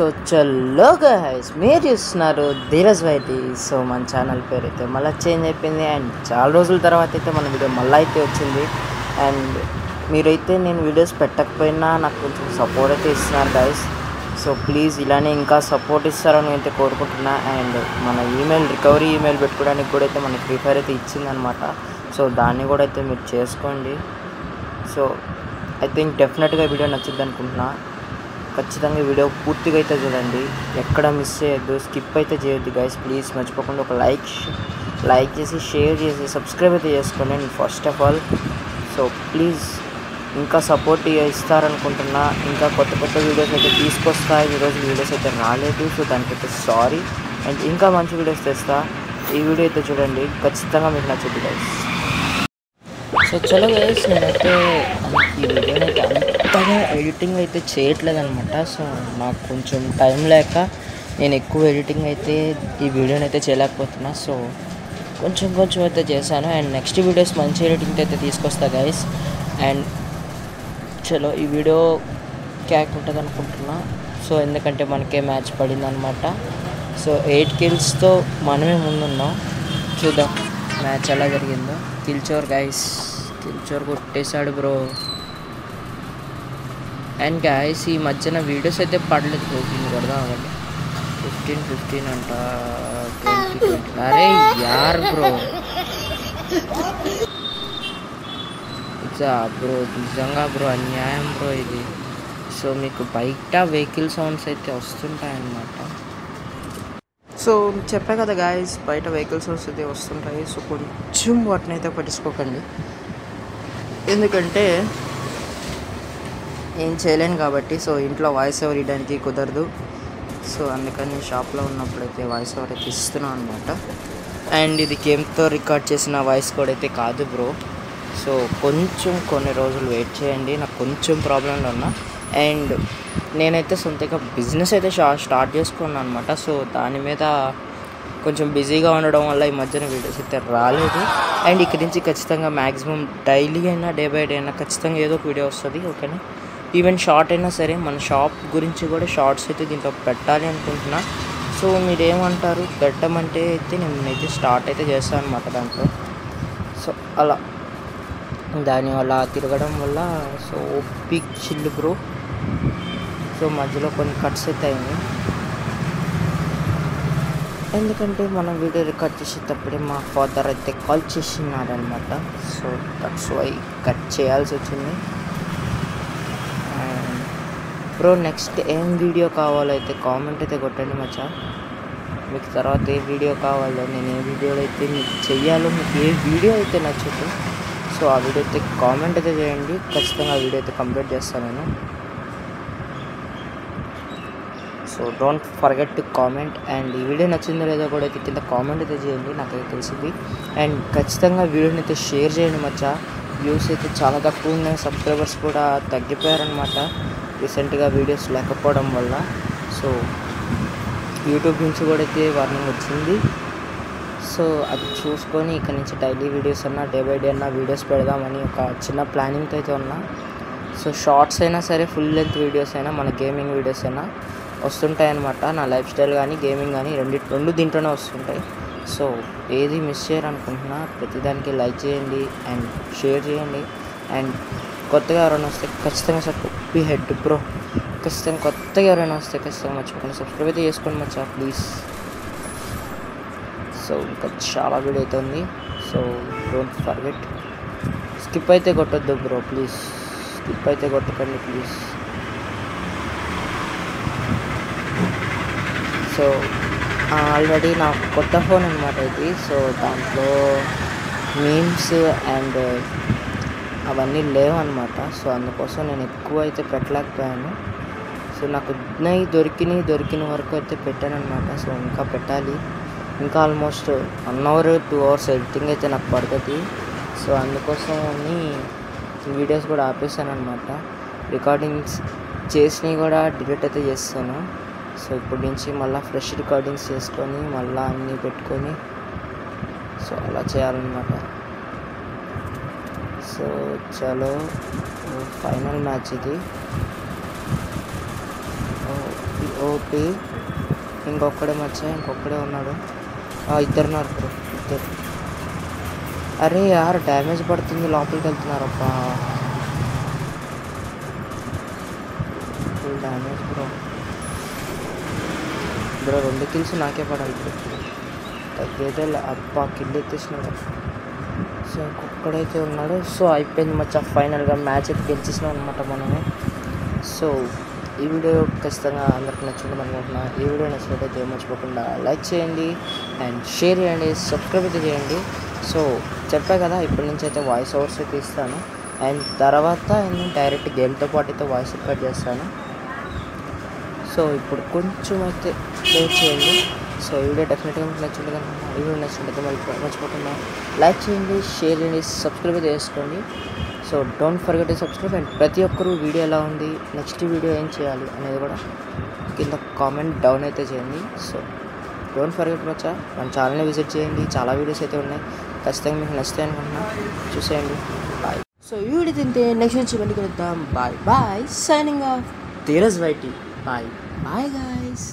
So చలో guys, మీరు చూస్తున్నారు ధీరజ్ వైటి. సో మన ఛానల్ పేరు అయితే మళ్ళీ చేంజ్ అయిపోయింది అండ్ చాలా రోజుల తర్వాత అయితే మన వీడియో మళ్ళీ అయితే వచ్చింది. అండ్ మీరైతే నేను వీడియోస్ పెట్టకపోయినా నాకు కొంచెం సపోర్ట్ అయితే ఇస్తున్నారు గైస్. సో ప్లీజ్ ఇలానే ఇంకా సపోర్ట్ ఇస్తారని అయితే కోరుకుంటున్నా. అండ్ మన రికవరీ ఈమెయిల్ పెట్టుకోవడానికి కూడా అయితే మన ఫ్రీ ఫైర్ అయితే ఇచ్చిందనమాట. సో దాన్ని కూడా అయితే మీరు చేసుకోండి. సో ఐ థింక్ డెఫినెట్గా వీడియో నచ్చుద్ది అనుకుంటున్నా. ఖచ్చితంగా వీడియో పూర్తిగా అయితే చూడండి, ఎక్కడ మిస్ చేయొద్దు, స్కిప్ అయితే చేయొద్దు గైస్. ప్లీజ్ మర్చిపోకుండా ఒక లైక్ చేసి షేర్ చేసి సబ్స్క్రైబ్ అయితే చేసుకోండి. And first of all so please ఇంకా సపోర్ట్ ఇస్తారనుకుంటున్నా. ఇంకా కొత్త వీడియోస్ అయితే తీసుకొస్తా. ఈరోజు వీడియోస్ అయితే రాలేదు, సో దానికైతే సారీ. అండ్ ఇంకా మంచి వీడియోస్ తెస్తా. ఈ వీడియో అయితే చూడండి, ఖచ్చితంగా మీకు నచ్చుద్ది గైస్. సో చలో గైస్, నేనైతే ఈ వీడియోని అయితే అంతగా ఎడిటింగ్ అయితే చేయట్లేదు అనమాట. సో నాకు కొంచెం టైం లేక నేను ఎక్కువ ఎడిటింగ్ అయితే ఈ వీడియోని అయితే చేయలేకపోతున్నా. సో కొంచెం అయితే చేశాను. అండ్ నెక్స్ట్ వీడియోస్ మంచి ఎడిటింగ్ అయితే తీసుకొస్తా గైస్. అండ్ చలో ఈ వీడియో క్యాక్ ఉంటుంది అనుకుంటున్నా. సో ఎందుకంటే మనకే మ్యాచ్ పడింది అనమాట. సో 8 kills మనమే ముందున్నాం. చూద్దాం మ్యాచ్ ఎలా జరిగిందో. కిల్చోర్ గైస్, కిల్చోర్ కొట్టేశాడు బ్రో. అండ్ గైస్ ఈ మధ్యన వీడియోస్ అయితే పడలేదు. 14 కొడదాం అవ్వండి. 15 అంట, 20. అరే యార్ బ్రో, బ్రో నిజంగా బ్రో అన్యాయం బ్రో ఇది. సో మీకు బయట వెహికల్ సౌండ్స్ అయితే వస్తుంటాయన్నమాట. సో చెప్పా కదా గాయస్, బయట వెహికల్ సౌండ్స్ అయితే వస్తుంటాయి. సో కొంచెం వాటిని అయితే పట్టించుకోకండి, ఎందుకంటే ఏం చేయలేను కాబట్టి. సో ఇంట్లో వాయిస్ ఓవర్ ఇవ్వడానికి కుదరదు. సో అందుకని షాప్లో ఉన్నప్పుడైతే వాయిస్ ఓవర్ అయితే ఇస్తున్నాను అనమాట. అండ్ ఇది గేమ్తో రికార్డ్ చేసిన వాయిస్ కోడ్ అయితే కాదు బ్రో. సో కొన్ని రోజులు వెయిట్ చేయండి, నాకు కొంచెం ప్రాబ్లంలో ఉన్నా. అండ్ నేనైతే సొంతగా బిజినెస్ అయితే స్టార్ట్ చేసుకున్నాను అనమాట. సో దాని మీద కొంచెం బిజీగా ఉండడం వల్ల ఈ మధ్యన వీడియోస్ అయితే రాలేదు. అండ్ ఇక్కడి నుంచి ఖచ్చితంగా మ్యాక్సిమం డైలీ అయినా డే బై డే అయినా ఖచ్చితంగా ఏదో ఒక వీడియో వస్తుంది, ఓకేనా. ఈవెన్ షార్ట్ అయినా సరే, మన షాప్ గురించి కూడా షార్ట్స్ అయితే దీంట్లో పెట్టాలి అనుకుంటున్నా. సో మీరేమంటారు, పెట్టమంటే అయితే నేనైతే స్టార్ట్ అయితే చేస్తాను అనమాట దాంట్లో. సో అలా దానివల్ల తిరగడం వల్ల సో పిక్ చిల్లు బ్రో. సో మధ్యలో కొన్ని కట్స్ అయితే అయింది, ఎందుకంటే మనం వీడియో రికార్డ్ చేసేటప్పుడే మా ఫాదర్ అయితే కాల్ చేసినారనమాట. సో దట్స్ వై కట్ చేయాల్సి వచ్చింది. బ్రో నెక్స్ట్ ఏం వీడియో కావాలో అయితే కామెంట్ అయితే కొట్టండి మచ్చా. మీకు తర్వాత ఏ వీడియో కావాలో, నేను ఏ వీడియోలో అయితే మీకు చెయ్యాలో, మీకు ఏ వీడియో అయితే నచ్చుతో సో ఆ వీడియో అయితే కామెంట్ అయితే చేయండి. ఖచ్చితంగా ఆ వీడియో అయితే కంప్లీట్ చేస్తాను నేను. So don't forget to comment. And ఈ వీడియో నచ్చిందో లేదో కూడా అయితే కింద కామెంట్ అయితే చేయండి, నాకైతే తెలిసింది. అండ్ ఖచ్చితంగా వీడియోని అయితే షేర్ చేయండి మచ్చా. వ్యూస్ అయితే చాలా తక్కువ ఉన్నాయి, సబ్స్క్రైబర్స్ కూడా తగ్గిపోయారనమాట రీసెంట్గా వీడియోస్ లేకపోవడం వల్ల. సో యూట్యూబ్ నుంచి కూడా అయితే వార్నింగ్ వచ్చింది. సో అది చూసుకొని ఇక్కడ నుంచి డైలీ వీడియోస్ అన్నా, డే బై డే అన్నా వీడియోస్ పెడదామని ఒక చిన్న ప్లానింగ్తో అయితే ఉన్నా. సో షార్ట్స్ అయినా సరే, ఫుల్ లెంత్ వీడియోస్ అయినా, మన గేమింగ్ వీడియోస్ అయినా వస్తుంటాయి అన్నమాట. నా లైఫ్ స్టైల్ కానీ గేమింగ్ కానీ రెండు దీంట్లోనే వస్తుంటాయి. సో ఏది మిస్ చేయరనుకుంటున్నా. ప్రతిదానికి లైక్ చేయండి అండ్ షేర్ చేయండి. అండ్ కొత్తగా ఎవరైనా వస్తే ఖచ్చితంగా సబ్స్క్రైబ్ హెడ్ బ్రో. ఖచ్చితంగా కొత్తగా ఎవరైనా వస్తే ఖచ్చితంగా మర్చిపోకుండా సబ్స్క్రైబ్ అయితే చేసుకోండి మచ్చా ప్లీజ్. సో ఇంకా చాలా వీడియో అయితే ఉంది. సో డోంట్ ఫర్గెట్, స్కిప్ అయితే కొట్టొద్దు బ్రో ప్లీజ్, స్కిప్ అయితే కొట్టకండి ప్లీజ్. సో ఆల్రెడీ నా కొత్త ఫోన్ అనమాట ఇది. సో దాంట్లో మీమ్స్ అండ్ అవన్నీ లేవన్నమాట. సో అందుకోసం నేను ఎక్కువ అయితే పెట్టలేకపోయాను. సో నాకు దొరికిన వరకు అయితే పెట్టాను అనమాట. సో ఇంకా పెట్టాలి, ఇంకా ఆల్మోస్ట్ 1 hour 2 hours ఎడిటింగ్ అయితే నాకు పడుతుంది. సో అందుకోసం వీడియోస్ కూడా ఆపేసాను అనమాట. రికార్డింగ్స్ చేసినవి కూడా డిలీట్ అయితే చేస్తాను. సో ఇప్పటి నుంచి మళ్ళీ ఫ్రెష్ రికార్డింగ్స్ చేసుకొని మళ్ళీ అన్నీ పెట్టుకొని సో అలా చేయాలన్నమాట. సో చలో ఫైనల్ మ్యాచ్ ఇది. ఓపి ఇంకొక్కడే మచ్చా, ఇంకొక్కడే ఉన్నాడు. ఇద్దరు ఉన్నారు బ్రో, ఇద్దరు. అరే యార్ డ్యామేజ్ పడుతుంది, లోపలికి వెళ్తున్నారు. అబ్బా full damage bro. Bro 2 kills నాకే పడాలి ఇప్పుడు. తగ్గేదే అబ్బా, కిల్ ఎత్తేసినాడు. సో ఇంకొక్కడైతే ఉన్నాడు. సో అయిపోయింది మచ్చా, ఫైనల్గా మ్యాచ్ అయితే గెలిచేసినాం అనమాట మనమే. సో ఈ వీడియో ఖచ్చితంగా అందరికి నచ్చింది అనుకుంటున్నా. ఈ వీడియో నచ్చినట్టయితే మర్చిపోకుండా లైక్ చేయండి అండ్ షేర్ చేయండి, సబ్స్క్రైబ్ అయితే చేయండి. సో చెప్పా కదా, ఇప్పటి నుంచి అయితే వాయిస్ ఓవర్స్ అయితే ఇస్తాను. అండ్ తర్వాత నేను డైరెక్ట్ గేమ్తో పాటు అయితే వాయిస్ రికార్డ్ చేస్తాను. సో ఇప్పుడు కొంచెం అయితే ప్లే చేయండి. సో ఈ వీడియో డెఫినెట్గా మీకు నచ్చింది అనుకుంటున్నా. ఈ వీడియో నచ్చినట్టయితే మర్చిపోకుండా లైక్ చేయండి, షేర్ చేయండి, సబ్స్క్రైబ్ అయితే చేసుకోండి. So don't forget to subscribe. And ప్రతి ఒక్కరు వీడియో ఎలా ఉంది, నెక్స్ట్ వీడియో ఏం చేయాలి అనేది కూడా కింద కామెంట్ డౌన్ అయితే చేయండి. సో డోంట్ ఫర్గెట్ వచ్చా, మన ఛానల్ని విజిట్ చేయండి. చాలా వీడియోస్ అయితే ఉన్నాయి, ఖచ్చితంగా మీకు నచ్చుతాయి అనుకుంటున్నా. చూసేయండి. బాయ్. సో ఈ వీడియో తింటే నెక్స్ట్ నుంచి మళ్ళీ కలుద్దాం. Bye bye, signing off Dheeraj YT. Bye bye guys.